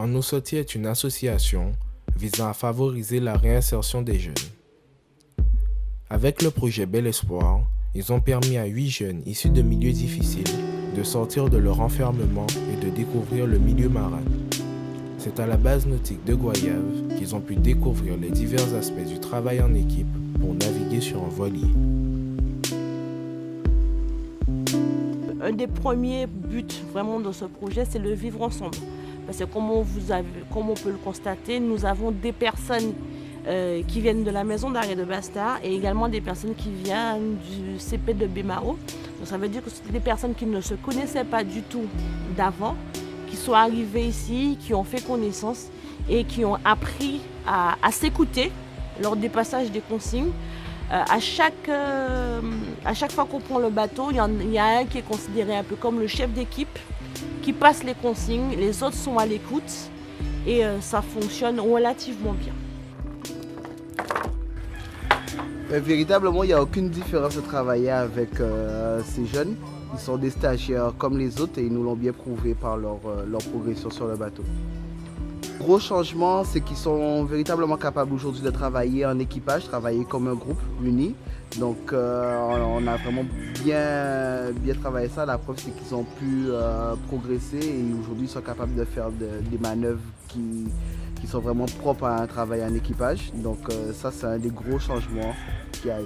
Anusoti est une association visant à favoriser la réinsertion des jeunes. Avec le projet Bel Espoir, ils ont permis à 8 jeunes issus de milieux difficiles de sortir de leur enfermement et de découvrir le milieu marin. C'est à la base nautique de Goyave qu'ils ont pu découvrir les divers aspects du travail en équipe pour naviguer sur un voilier. Un des premiers buts vraiment de ce projet, c'est le vivre ensemble. Parce que comme on peut le constater, nous avons des personnes qui viennent de la maison d'arrêt de Bastard et également des personnes qui viennent du CP de Bémao. Donc ça veut dire que c'était des personnes qui ne se connaissaient pas du tout d'avant, qui sont arrivées ici, qui ont fait connaissance et qui ont appris à s'écouter lors des passages des consignes. À chaque fois qu'on prend le bateau, il y a un qui est considéré un peu comme le chef d'équipe, qui passe les consignes, les autres sont à l'écoute et ça fonctionne relativement bien. Véritablement, il n'y a aucune différence de travailler avec ces jeunes. Ils sont des stagiaires comme les autres et ils nous l'ont bien prouvé par leur progression sur le bateau. Le gros changement, c'est qu'ils sont véritablement capables aujourd'hui de travailler en équipage, travailler comme un groupe uni. Donc on a vraiment bien travaillé ça. La preuve, c'est qu'ils ont pu progresser et aujourd'hui ils sont capables de faire des manœuvres qui sont vraiment propres à un travail en équipage. Donc ça, c'est un des gros changements qu'il y a eu.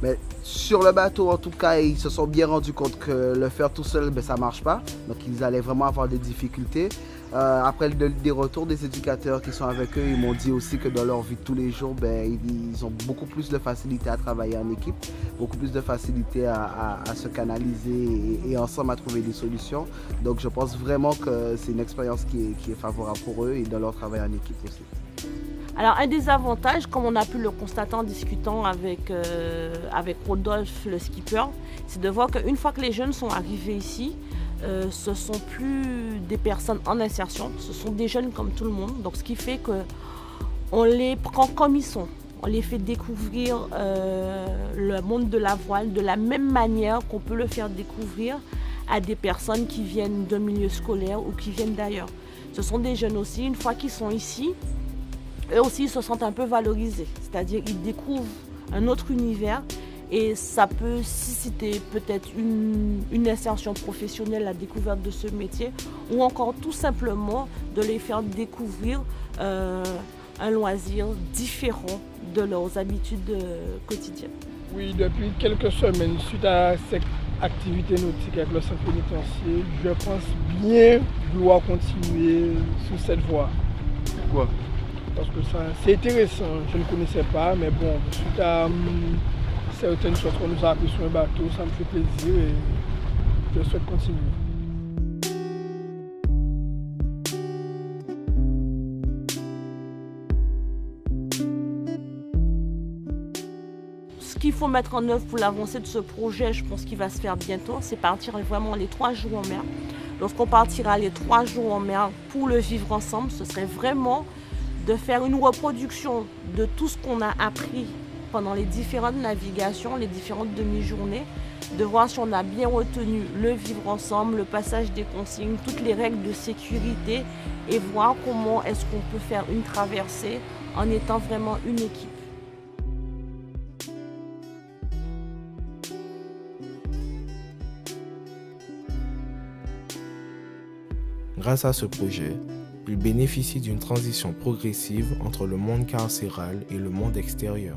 Mais sur le bateau, en tout cas, ils se sont bien rendus compte que le faire tout seul, ça ne marche pas. Donc ils allaient vraiment avoir des difficultés. Après des retours des éducateurs qui sont avec eux, ils m'ont dit aussi que dans leur vie de tous les jours, ils ont beaucoup plus de facilité à travailler en équipe, beaucoup plus de facilité à se canaliser et ensemble à trouver des solutions. Donc je pense vraiment que c'est une expérience qui est favorable pour eux et dans leur travail en équipe aussi. Alors un des avantages, comme on a pu le constater en discutant avec Rodolphe, le skipper, c'est de voir qu'une fois que les jeunes sont arrivés ici, ce ne sont plus des personnes en insertion, ce sont des jeunes comme tout le monde. Donc ce qui fait qu'on les prend comme ils sont. On les fait découvrir le monde de la voile de la même manière qu'on peut le faire découvrir à des personnes qui viennent d'un milieu scolaire ou qui viennent d'ailleurs. Ce sont des jeunes aussi, une fois qu'ils sont ici, eux aussi ils se sentent un peu valorisés. C'est-à-dire qu'ils découvrent un autre univers. Et ça peut susciter peut-être une insertion professionnelle, la découverte de ce métier, ou encore tout simplement de les faire découvrir un loisir différent de leurs habitudes quotidiennes. Oui, depuis quelques semaines, suite à cette activité nautique avec le centre pénitentiaire, je pense bien vouloir continuer sur cette voie. Pourquoi? Parce que c'est intéressant, je ne connaissais pas, mais bon, suite à certaines choses qu'on nous a appris sur un bateau, ça me fait plaisir et je souhaite continuer. Ce qu'il faut mettre en œuvre pour l'avancée de ce projet, je pense qu'il va se faire bientôt, c'est partir vraiment les 3 jours en mer. Lorsqu'on partira les 3 jours en mer pour le vivre ensemble, ce serait vraiment de faire une reproduction de tout ce qu'on a appris pendant les différentes navigations, les différentes demi-journées, de voir si on a bien retenu le vivre ensemble, le passage des consignes, toutes les règles de sécurité et voir comment est-ce qu'on peut faire une traversée en étant vraiment une équipe. Grâce à ce projet, ils bénéficient d'une transition progressive entre le monde carcéral et le monde extérieur.